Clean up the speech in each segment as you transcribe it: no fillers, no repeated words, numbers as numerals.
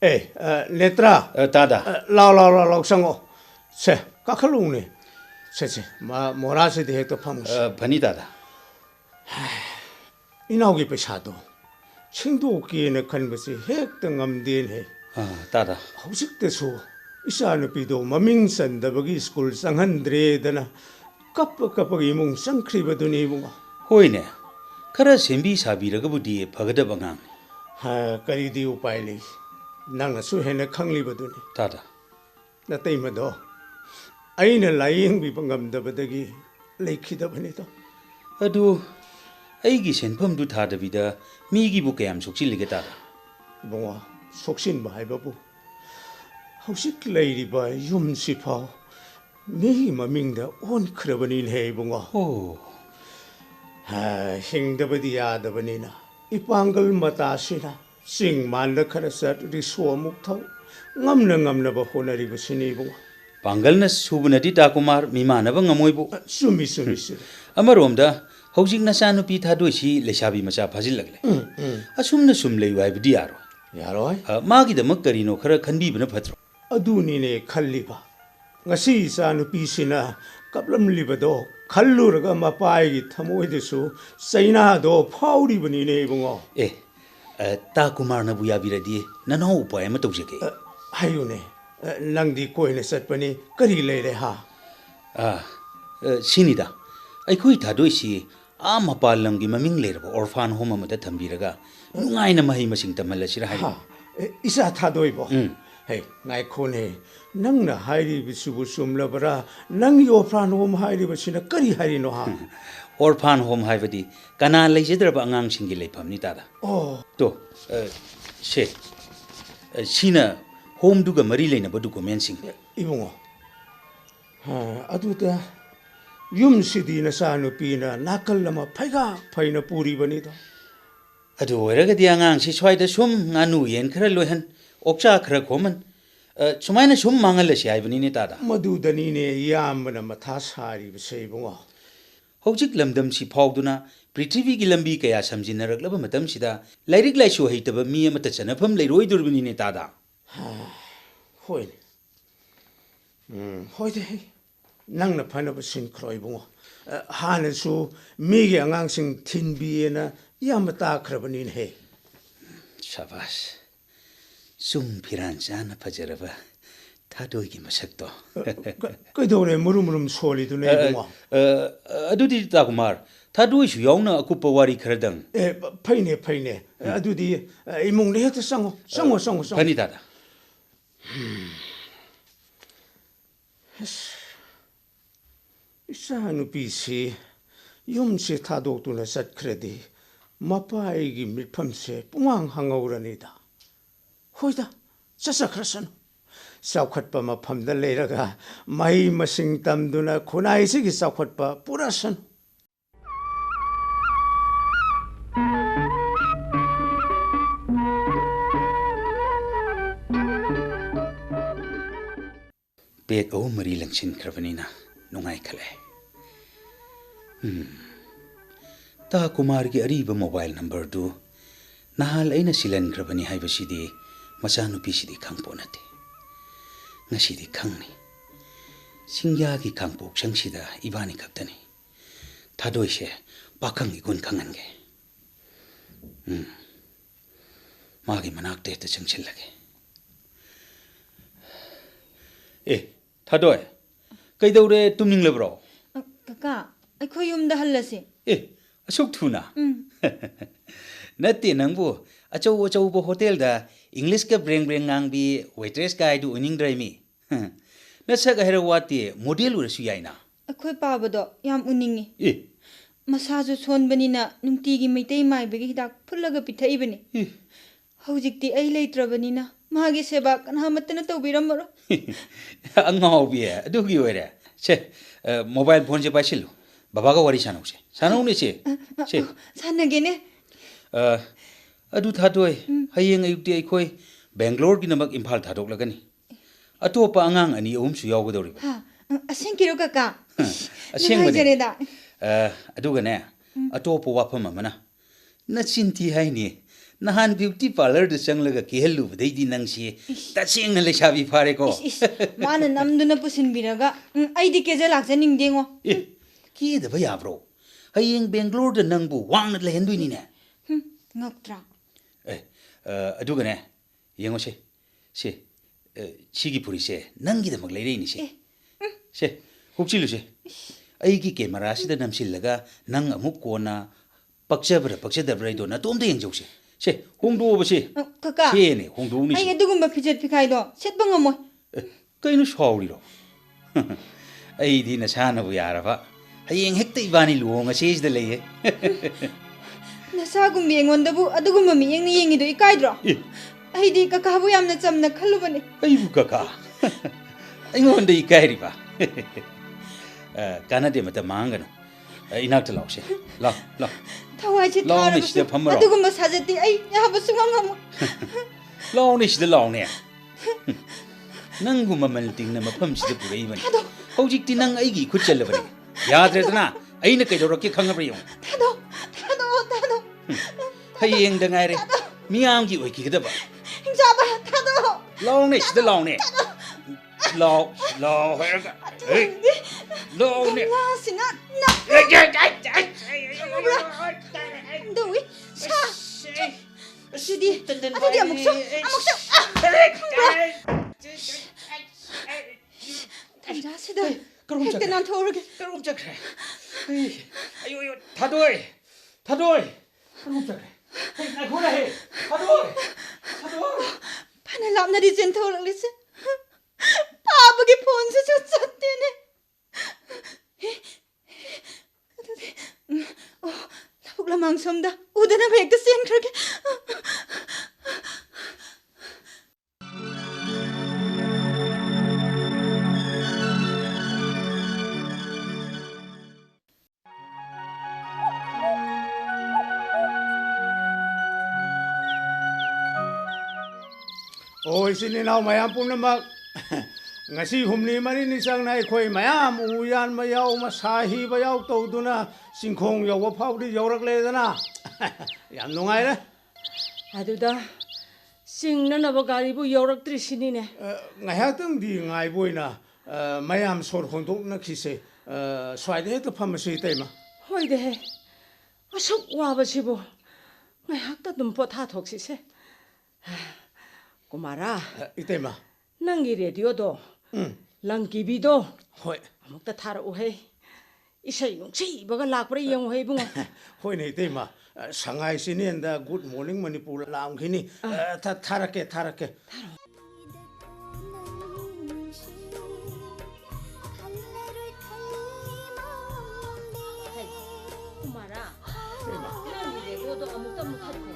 에이, 내들아. 따다. 라우 상어. 세, 까칼롱네. 세세, 뭐라서도 해도 파무스. 바니다다. 이나오기 배사도. 칭도 없기에는 간 것이 핵등 암디네. 따다. 혹식대수 이사누비도 마밍산다버기 스쿨 상한드레드나 깝빡깝빡 이몽 쌍크리버드니 이몽아. 호이네. 카라 셈비 사비라가부디 바가다방앙. 까리디 우파일리. 낭나 수해네 캉리버드니. 따다. 나 때문에도 아이는 라이행 비방감다버더기 레이키다버니도. 아두 아이기 센펌두 타다비다 미기부 깨암 속실리게 따다. 이봉아 속신 마이바부. 혹시 레이리바 윰시파 미히 마밍다 온 크러버닌 해 이봉아. 오. 행다버디 야다버니나 이방글 마다시나 싱만다 카라삿 리수어 묵타우 ngamna 호나리고 시니봉아. 방갈나 수브나디 다쿠마르 미마나바 ngamoibu. 수미. Amaromda hojik nasanu pi thadoisi lesabi macha phajilakle. Asumna sumlei waibdi yaro. 야로이. Magi da makkarino khara khanbibna phatro. 아두니네 칼리바 ngasi 사누 피시나 갑람리바도 칼루르가 마파이기 타모이데수 사이나도 파우리버니네 이봉어. E takumarna buyabiradi nanau upai ma tawjeke. 하유네 낭디 코이네 삿바니 거리 레레 하. Sinida. Aikhui thadoisi mapallamgi maming lerba orphan home amada thambiraga nungaina mahi masing tamalasira hai. 이사 타도이보. 헤이 나이 코네 낭나 하이리 비수부 숨라버라 낭이 오프란 홈 하이리 버시나 거리 하이리노 하. Orphan home haibadi kana leijedraba angangsinggi leiphamni tada. To she sina home duga mari leinaba document sing. 이봉어. 아두다 윰시디나 사누피나 나칼라마 파이나 뿌리버니다. Adu oiragadi angangsi swaida sum nganu yen khara loihan okcha khara khoman sumaina sum mangalasi haibani ne tada. 마두다니네 야암바나 마타사리 비세이봉어. Hojik lamdamsi phawduna prithivigi lambi kaya samjinaraklaba matamsida lairik laisu heitaba mi amata chanafam leiroi durbani ne tada. 호이네. 호이데 낭나 파나바 신크로이봉어. 하는수 미게 앙앙싱 틴비에나 야마타 크라바닌 해. Shabash. Sum piranjana pajaraba tadoigi masakto. 그도네 무름무름 소리도네 이봉어. Adudi takumar tadoisu yauna akupa wari kharadang. 파이네. 아두디 이몽네 해도 상어. Pani tada. 이사누 비시 윰시 타독도나 삿크레디 마파이기 밀펌세 뿡왕 항아우라니다. 호이다 짜사크라산 사우컷바 마팜다 레이라가 마이 마싱 담두나 고나이시기 사우컷바 뿌라산. Pek o mari langshin kravanina nungai khale. Ta kumar gi ariba mobile number du nahal aina silen kravani haibasidi masanu pisidi khangponate. Ngasidi khangni. Singya gi khangpok sangsida ibani kaktani. Thadoise pakhang gi gun khangange. Magi manakte ta changchillage. Thadoi, kay daw re tumning lebro? Kaka, ay ko yung dahalasi. Asok tuna. Nati nang bu, achaw bo hotel da English ka breng ngang bi waitress ka du uning dry mi. Nasa ka herawati model ura suyay na. Ako'y pabado, yam uningi. Masaso son banina nung tigi may tay may bigi hidak pulaga pitay bani. Hawjik di ay laytrabanina. Mahagi seba kan hamat na tawbiram maro. Ang ngawbi adugi wera. Che mobile phone je paisilu. Baba ka wari sanau se. Sanau ne che. Che. Sanagene. Adu thadoi hayeng ayukti aikoi Bangalore gi namak Imphal thadok lagani. Atopa angang ani ahum su yawgadori. Ha, asing kiro kaka. Asing bani. Jareda. Aduga ne. Atopa wapam amana. Na chinti hai ni. 나한 뷰티 팔러드 ꯆꯪꯂꯒ ꯀꯦꯍꯜꯂꯨꯕꯗꯩꯗꯤ ꯅꯪꯁꯤ ꯇꯁꯦꯡꯅ ꯂꯩꯁꯥꯕꯤ ꯐꯥꯔꯦꯀꯣ 마는 남두나 부신비라가 아이디 깨져 락자닝댕어 ꯀꯦꯗꯕ ꯌꯥꯕ꯭ꯔꯣ ꯍꯌꯦꯡ ꯕꯦꯡꯒ꯭ꯂꯣꯔꯗ ꯅꯪꯕꯨ ꯋꯥꯡꯅ ꯂꯩꯍꯟꯗꯣꯏꯅꯤꯅꯦ ngaktra ꯑꯗꯨꯒꯅꯦ ꯌꯦꯡꯉꯣꯁꯦ 시기 부리세 낭기다막 레이레이니세 세 혹질루세 아이기 게마라시다 남실라가 낭 아묵 고나 빡셔버려 나 똠데 영적세 세 홍도오버시 카카 세네 홍도우니시 아이게 누군가 피젯 피카이도 셋방어 뭐 그이노 샤오리로 아이디나 사나부 야라바 하이행 핵대 이바니 루옹아 세지다 레이에 나사군 비행원다부 아두군마 미행니 행이도 이까이드로 아이디 카카부 얌나 짬나 칼루바니 아이부 카카 아이고한데 이까이리바 까나데 마타 망가노 이낙트 라오세 라 타와지 라오네 시대 밤마라 아두군마 사제티 아이 야하부 숭앙하모 라오네 시대 라오네 낭구 마말 띵나 마팜 시대 부레이바니 호직티 낭 아이기 굿잘라바니 야드레드나 아이나 까이도렇게 강가브리용 타도 하이행 당아이레 미암기 오이기거든 봐 잡아 타도 라오네 시대 라오네 라오 해가 에이 라오네 라시나 나 너위 사 시디 아디야 목소 단자시다 핵대 난 터오르게 그럼자 그래 아유 다도이 그럼자 그래 나 고라해 다도이 판을 남나리 젠 터오르리스 바보게 본수 줬었대네 나북라 망섬다 우드나 백도 센 그렇게 ôi xin đi nào mày am pun namak ngasi humni mani ni sang nai khoi mayam uyan mayau ma sahi bayau to duna singkhong yaw wa phau di yawrak le dana yam nungai ra 아두다 싱나나바 가리부 여럭들이시니네 ngai ha tang di ngai boina mayam sor khong tok na khise swai de to pham si tai ma 호이데 아속 와바시부 나약다 눈포 다 톡시세 꼬마라 itai ma 낭기 레디오도 랑기비도 hoi 아무것도 타러 오해 이세 용치 이버가 락브레 영호해 붕어 hoi nei tai ma sangai sinin da good morning manipur lam khini tharake 꼬마라 랑기 레디오도 아무것도 못하고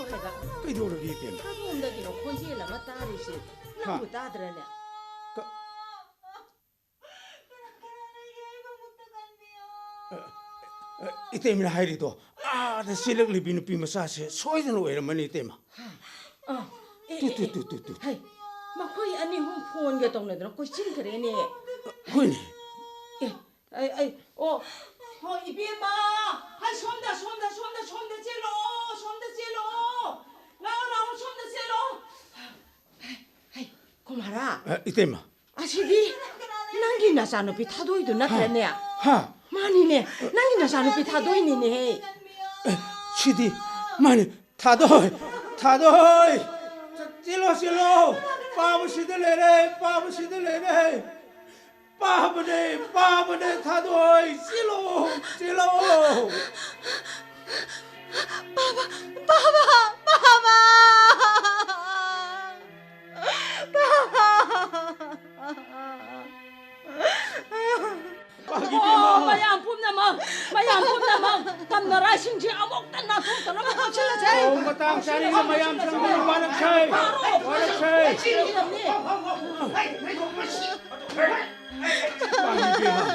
해가 kai do ri tem 하도 온다기로 콘지엘라마 따리시 랑부 따드라네 itai mi hai ri do da silak li binu pi ma sa se soi da no era mani itai ma tu 하이 마코이 아니 홈폰 게 동네들 꼬신 그래네 hoi ni 이비마 하이 손다 찔러 나오 손다 찔러 하이 고마라 itai ma 아시기 난기 나사노 비 타도이도 나트네 ha 마니네 난기 나사노 비 타도이니네 chidi mani thadoi chilo babu sidele re babu ne thadoi chilo 마양 뿜나마 담나라 신지 아목단 나 통තර어가 거칠라제 ong matang sari na mayam sang warak sai bagi bima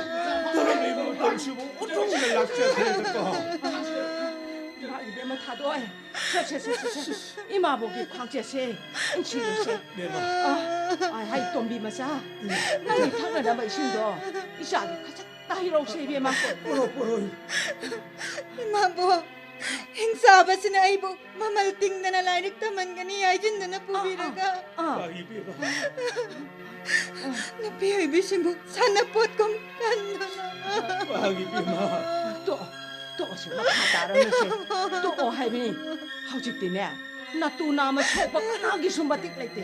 tarang ibu tong sibu utong na laksa sa 이베마 타도이 이마보기 광제세 인치르세 bima 하이 똥비마사 나이 탕나나 마이신도 이샤기 가자 나이로 세비마 puro 마보 행사ꯕꯁꯤ나 아이보 마말 띵dana lairik tamangani aijindana pubiraga Pagi Bima. napi aibisimu sanapot kong kandana Pagi Bima. 또 어서 막하다라면서 또 하이비니 하우직디네 나또 나마 속박 하기 숨바틱 라이테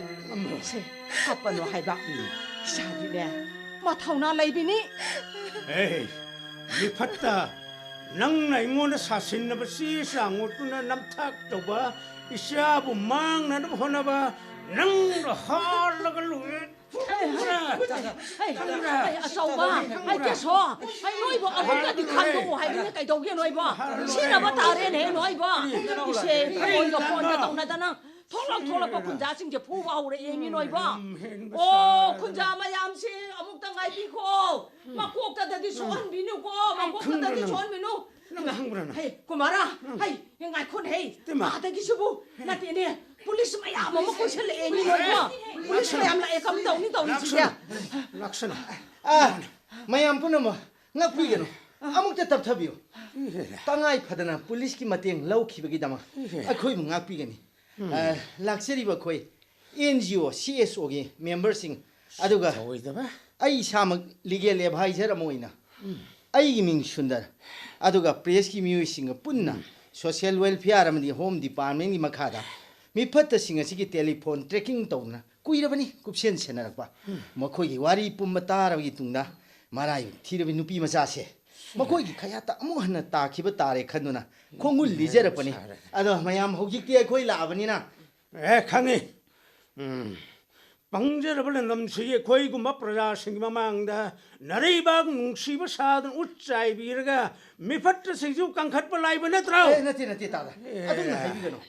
세 아빠노 하이바 샤디네 마타우나 라이비니 에이, 미팠다. 낭나 ingona 사신 나 시상 옷도나 남탁 도바 이샤부 망나도 호나바 낭나 할라갈 아싸우바 아이 깨서 아이 너이봐 아무까지 간다고 하이비니 까이도게 너이봐 신나봐 다래네 너이봐 이세 보이가 보이가 나오나다나 톨락톨락과 군자싱제 포바우레 예미 너이봐 오 군자 마얌시 아묵당 아이비고 막 꼭다다디 소한비누고 막 꼭다다디 소한비누 낭나 항구라나. Hei, kumara. Hei, yang ngai kon hei. Ada ki subu. Nanti ini polis maya mama ko sel ini no. Polis maya la ekam tau ni sida. 락사나. mayam punama ngakpigeno amukta tapthabiyo tangai phadana police ki mateng laukhibagi dama akhoi mu ngakpigani lakseri ba khoi NGO CSO gi member sing aduga 오이다바. ai samak legal advisor amoina ai gi ming sundar aduga press ki miu sing punna social welfare amdi home department gi makhada mi phatta sing asigi telephone tracking tawna kuirabani kupsen senarakpa makhoi gi wari pumma taragi tungna marai thirabi nupi macha se makhoi gi khayata amu hanna ta khiba tare khanuna khongul lijarapani ado mayam hojikti akhoi labani na 에 강이. 방제를 넘치게 거이고 맞प्र자 생기마망다 나레이박 뭉시바 사든 우짜이 비르가 미파트 생주 깡컷 발라이브 네트라오 nati tada aduna haibigano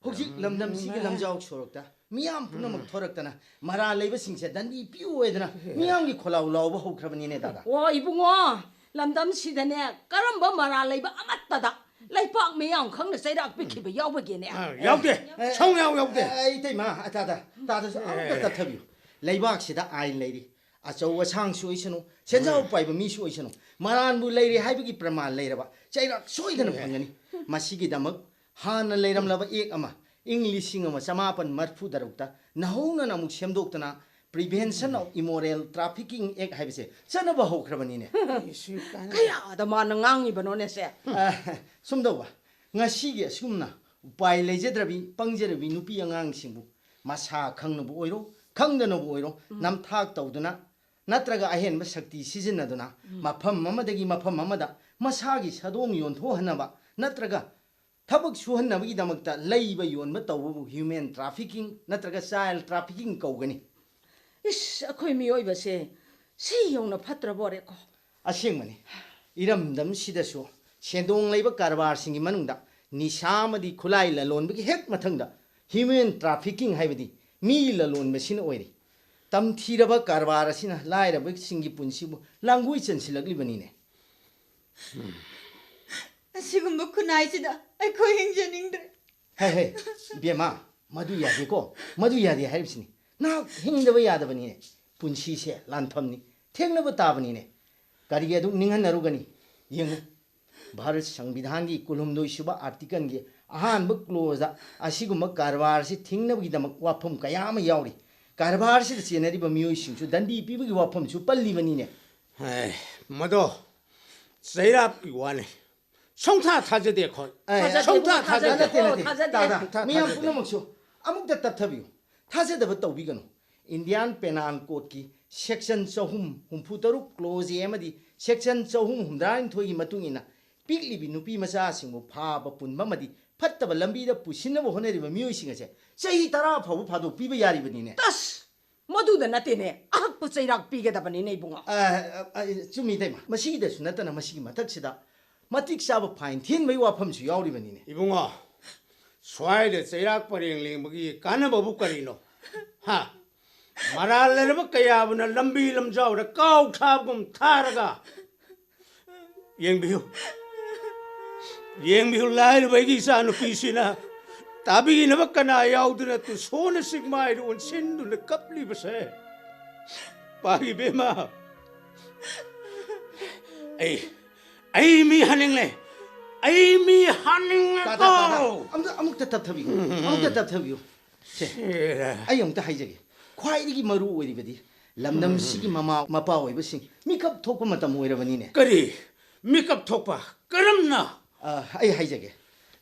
hojik lamdam sigi lamjaw chorokta miyam punamak thoraktana mara leiba singse dandi piu edana miyam gi kholau lawba hokrabani ne dada 와 이붕어 람담 시대네 까람바 마라 레이바 아맛다다. 라이박 메양 강나 세락 비키바 야오바게네. 야우데 성야우 야우데 ai tei ma atada tada so amta tathabiu leibak sida ai leiri achau achang su isanu senjau paiba mi su isanu maran bu leiri haibigi praman leiraba chairak soidana phangani masigi damak han leiram laba ek ama english ama samapan marfu darukta nahona namuk semdoktana prevention of immoral trafficking act haibise chanaba hokrabani ne 카야다 마나 ngangi바노네세. sumdawa ngasigi asumna upai lejedrabi pangjedrabi nupi angangsingbu masa khangnabu oiro khangdanabu oiro namthak tawduna natraga ahenba shakti sijinnaduna mafam mamadagi mafam mamada masagi sadong yontho hanaba natraga thabak suhannabagi damakta leiba yonba tawbu human trafficking natraga child trafficking kawgani 이씨 아코이 미오이바세 시용나 파트라버레코. asengmani iramdam sidasu sendong leiba karbar singi manungda nisamadi khulai la lonbagi hek mathangda human trafficking haibadi mi la lon machine oiri tam thiraba karbar asina lairaba singi punsibu langui chansilagli banine asigumba kunaisida akhoi hingjaningdre hey hey bema madu yade ko madu yade haibsini na hingdaba yadabani punsi se lanphamni thengnaba tabani ne kari adu ningan narugani yengu Bharat संविधान की कुलुमदोई सुबा आर्टिकल की अहानब क्लोज असिगुम कारबार से थिंगनबगिदमक वाफम कयाम यावरी कारबार से चेनरिब मियोइसिंसु दंडी पिबगी वाफम सु पल्लिबनिने 에이 뭐도 세랍기 와네 성타 타제데 코 성타 타제데 मियां पुनमक्सु अमुक तथबियो थाजेदब तौबिगनो इंडियन पेनाल कोड की सेक्शन 333 क्लोज एमदी सेक्शन 339 मतुंगिना पिकलिबि नुपी मचा सिंगु फाबा पुनबा मदी फत्तबा लंबीदा पुसिनबो होनेरिबा मियोइसिंग से चही 10 फाबु फादो पिबा यारिबनिने 따스 모두다 나테네 아학부 세락 비게다바니네 이붕어. चुमी तैमा मसिगिदसु नतना मसिगी मथक्सिदा मतिक साबो फाइन थिन मै वाफमसु यावरिबनिने 이봉아 스와이데 세락 버링링 뭐기 까나버부 거리노 하 말할래르버 까야부나 럼비 럼자우라 까우 타금 타라가 ең비후 라이르 베기사 누피시나 따비기나 버까나 야우드나 또 손에 식마이르 온 신두나 깝리버세 빠기베마 에이 미 하닝레 ꯑꯩ ꯍꯥꯟꯅꯤꯡꯉꯦꯀꯣ ꯑꯃꯨꯛꯇ ꯇꯞꯊꯕꯤꯌꯨ ꯑꯃꯨꯛꯇ ꯇꯞꯊꯕꯤꯌꯨ ꯁꯦ ꯑꯩ ꯑꯃꯨꯛꯇ ꯍꯥꯏꯖꯒꯦ ꯈ꯭ꯋꯥꯏꯗꯒꯤ ꯃꯔꯨ ꯑꯣꯏꯔꯤꯕꯗꯤ ꯂꯝꯗꯝꯁꯤꯒꯤ ꯃꯃꯥ ꯃꯄꯥ ꯑꯣꯏꯕꯁꯤꯡ ꯃꯤꯀꯞ ꯊꯣꯛꯄ ꯃꯇꯝ ꯑꯣꯏꯔꯕꯅꯤꯅꯦ ꯀꯔꯤ ꯃꯤꯀꯞ ꯊꯣꯛꯄ ꯀꯔꯝꯅ ꯑꯩ ꯍꯥꯏꯖꯒꯦ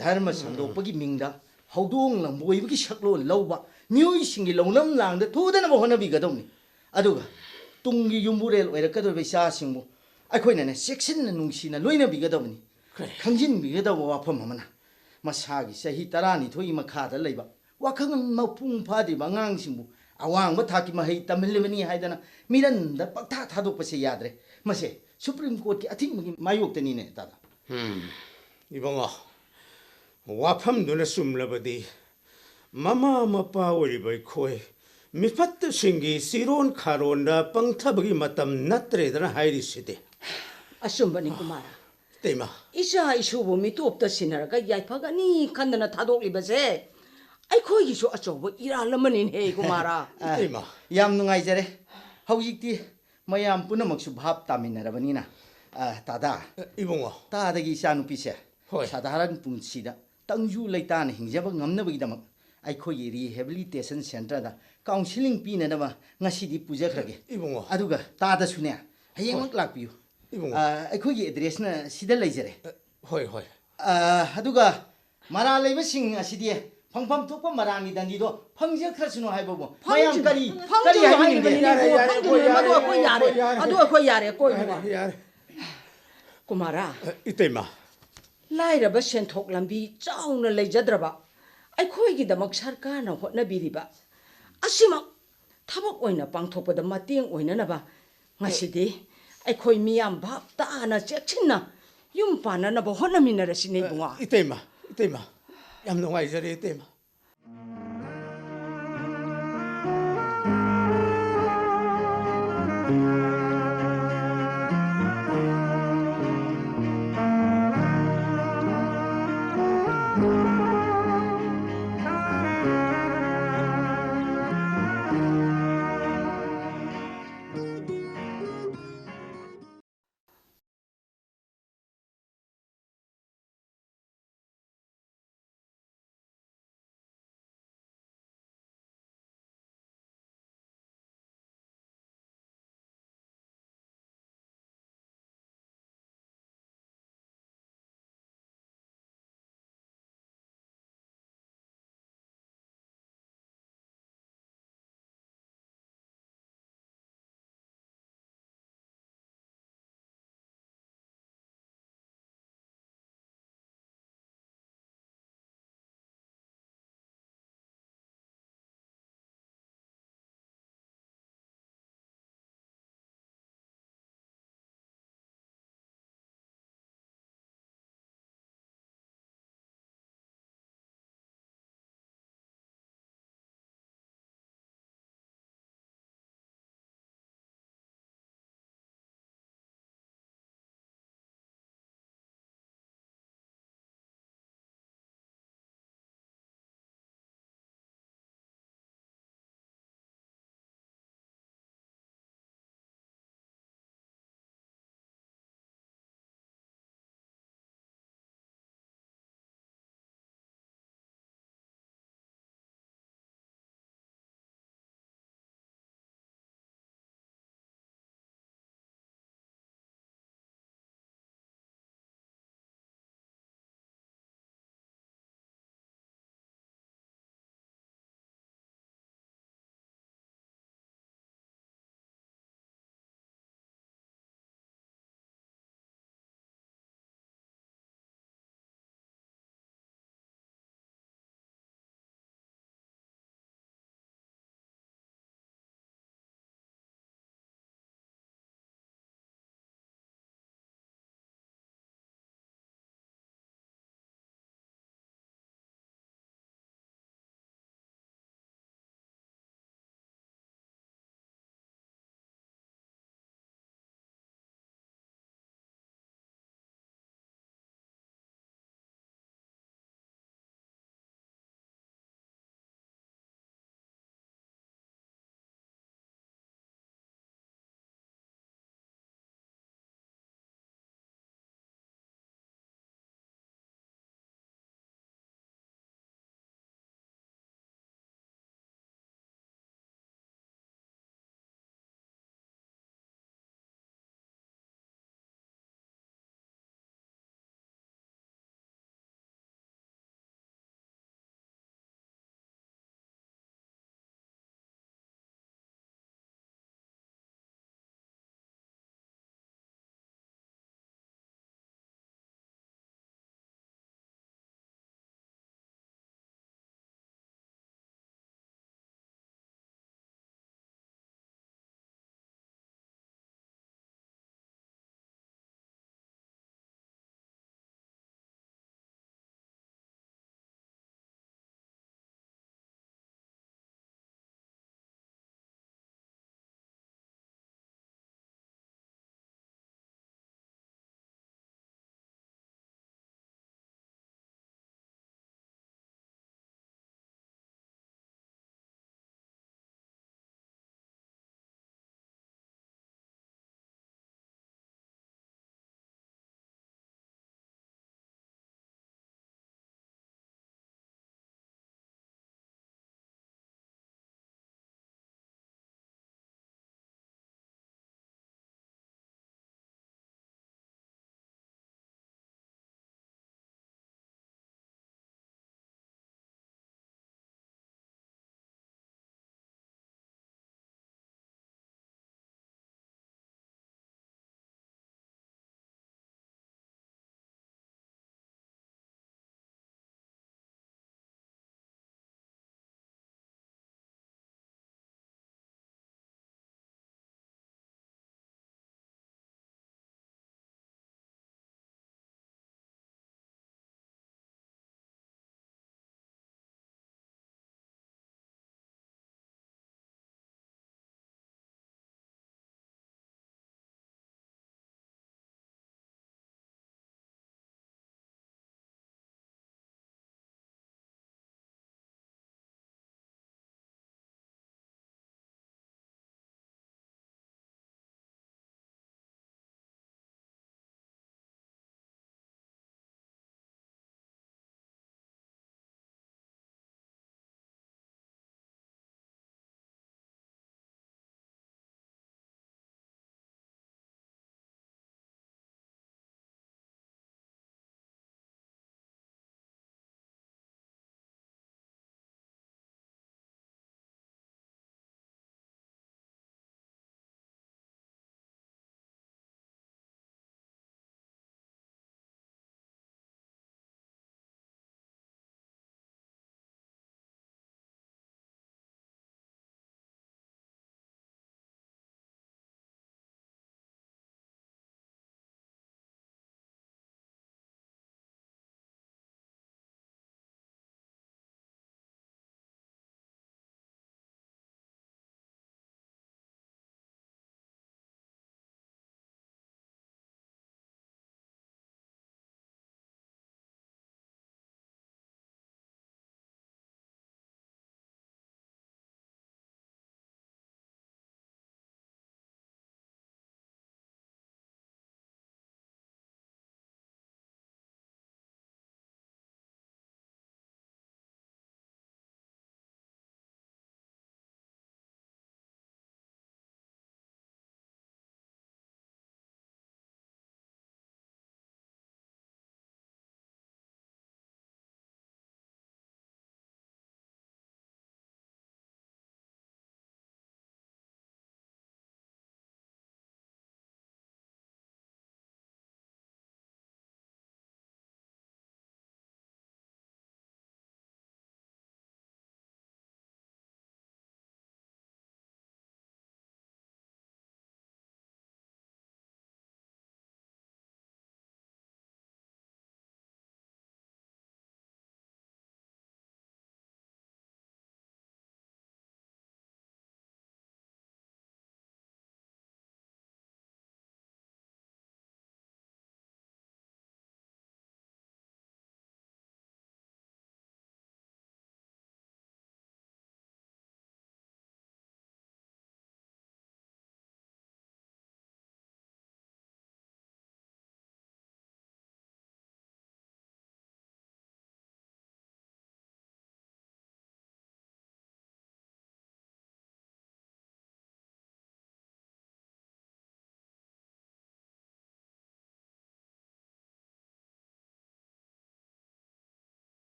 ꯙꯔꯃ ꯁꯟꯗꯣꯛꯄꯒꯤ ꯃꯤꯡꯗ ꯍꯧꯗꯣꯡ ꯂꯝꯕꯣꯏꯕꯒꯤ ꯁꯛꯂꯣꯟ ꯂꯧꯕ ꯃꯤꯑꯣꯏꯁꯤꯡꯒꯤ ꯂꯧꯅꯝ ꯂꯥꯡꯗ ꯊꯨꯗꯅꯕ ꯍꯣꯠꯅꯕꯤꯒꯗꯧꯅꯤ ꯑꯗꯨꯒ ꯇꯨꯡꯒꯤ ꯌꯨꯝꯕꯨꯔꯦꯜ ꯑꯣꯏꯔꯛꯀꯗꯧꯔꯤꯕ ꯏꯆꯥꯁꯤꯡꯕꯨ ꯑꯩꯈꯣꯏꯅꯅꯦ ꯆꯦꯛꯁꯤꯟꯅ ꯅꯨꯡꯁꯤꯅ ꯂꯣꯏꯅꯕꯤꯒꯗꯕꯅꯤ ꯈꯪꯖꯤꯟꯕꯤꯒꯗꯕ ꯋꯥꯐꯝ ꯑꯃꯅ ꯃꯁꯥꯒꯤ ꯆꯍꯤ 12ꯒꯤ ꯃꯈꯥꯗ ꯂꯩꯕ ꯋꯥꯈꯜ ꯃꯄꯨꯡ ꯐꯥꯗ꯭ꯔꯤꯕ ꯑꯉꯥꯡꯁꯤꯡꯕꯨ ꯑꯋꯥꯡꯕ ꯊꯥꯛꯀꯤ ꯃꯍꯩ ꯇꯝꯍꯜꯂꯤꯕꯅꯤ ꯍꯥꯏꯗꯅ ꯃꯤꯔꯟꯗ ꯄꯛꯊꯥ ꯊꯥꯗꯣꯛꯄꯁꯦ ꯌꯥꯗ꯭ꯔꯦ ꯃꯁꯦ ꯁꯨꯄ꯭ꯔꯤꯝ ꯀꯣꯔꯠꯀꯤ ꯑꯊꯤꯡꯕꯒꯤ ꯃꯥꯌꯣꯛꯇꯅꯤꯅꯦ ꯗꯥꯗꯥ 이봉아 와팜도나 숨라버디 마마 마빠 오리바이 코에 미파트 신기 시론 카론다 뻥타버기 마땀 나트레드나 하이리시데 ꯑꯆꯨꯝꯕꯅꯤ ꯀꯨꯃꯥꯔ 때마 이자 이슈부 미투ꯞ다 시나라가 야이파가니 칸다나 타독리바세 ꯑꯩꯈꯣꯏꯒꯤꯁꯨ ꯑꯆꯧꯕ ꯏꯔꯥꯜ ꯑꯃꯅꯤꯅꯦ ꯀꯨꯃꯥꯔ 때마 ꯌꯥꯝ ꯅꯨꯡꯉꯥꯏꯖꯔꯦ ꯍꯧꯖꯤꯛꯇꯤ ꯃꯌꯥꯝ ꯄꯨꯝꯅꯃꯛꯁꯨ ꯚꯥꯞ ꯇꯥꯃꯤꯟꯅꯔꯕꯅꯤ나 ꯗꯥꯗꯥ 이봉아 ꯇꯥꯗꯒꯤ ꯏꯆꯥꯅꯨꯄꯤꯁꯦ ꯍꯣꯏ ꯁꯥꯙꯥꯔꯟ ꯄꯨꯟꯁꯤꯗ ꯇꯪꯖꯨ ꯂꯩꯇꯥꯅ ꯍꯤꯡꯖꯕ ꯉꯝꯅꯕꯒꯤꯗꯃꯛ ꯑꯩꯈꯣꯏꯒꯤ ꯔꯤꯍꯦꯕꯤꯂꯤꯇꯦꯁꯟ ꯁꯦꯟꯇꯔꯗ ꯀꯥꯎꯟꯁꯤꯂꯤꯡ ꯄꯤꯅꯅꯕ ꯉꯁꯤꯗꯤ ꯄꯨꯖꯈ꯭ꯔꯒꯦ 이봉아 ꯑꯗꯨꯒ ꯇꯥꯗꯁꯨꯅꯦ ꯍꯌꯦꯡꯃꯛ ꯂꯥꯛꯄꯤꯌꯨ ꯑꯩꯈꯣꯏꯒꯤ ꯑꯦꯗ꯭ꯔꯦꯁꯅ ꯁꯤꯗ ꯂꯩꯖꯔꯦ ꯍꯣꯏ ꯍꯣꯏ ꯑꯗꯨꯒ ꯃꯔꯥ ꯂꯩꯕꯁꯤꯡ ꯑꯁꯤꯗꯤ ꯐꯪꯐꯝ ꯊꯣꯛꯄ ꯃꯔꯥꯡꯒꯤ ꯗꯟꯗꯤꯗꯣ ꯐꯪꯖꯈ꯭ꯔꯁꯅꯨ ꯍꯥꯏꯕꯕꯨ ꯃꯌꯥꯝ ꯀꯔꯤ ꯍꯥꯏꯅꯤꯡꯒꯦ ꯑꯗꯨ ꯑꯩꯈꯣꯏ ꯌꯥꯔꯦ ꯀꯣꯏꯕ 야래 ꯀꯨꯃꯥꯔ 이때마 ꯂꯥꯏꯔꯕ ꯁꯦꯟꯊꯣꯛ ꯂꯝꯕꯤ ꯆꯥꯎꯅ ꯂꯩꯖꯗ꯭ꯔꯕ ꯑꯩꯈꯣꯏꯒꯤꯗꯃꯛ ꯁꯔꯀꯥꯔꯅ ꯍꯣꯠꯅꯕꯤꯔꯤꯕ ꯑꯁꯤꯃꯛ ꯊꯕꯛ ꯑꯣꯏꯅ ꯄꯥꯡꯊꯣꯛꯄꯗ ꯃꯇꯦꯡ ꯑꯣꯏꯅꯅꯕ ꯉꯁꯤꯗꯤ ꯑꯩꯈꯣ이 미ям 밥 따나 잭친나 윰 빠나나 뭐 허나미나라시네 붕아 이때마 얌농아 이자리 이때마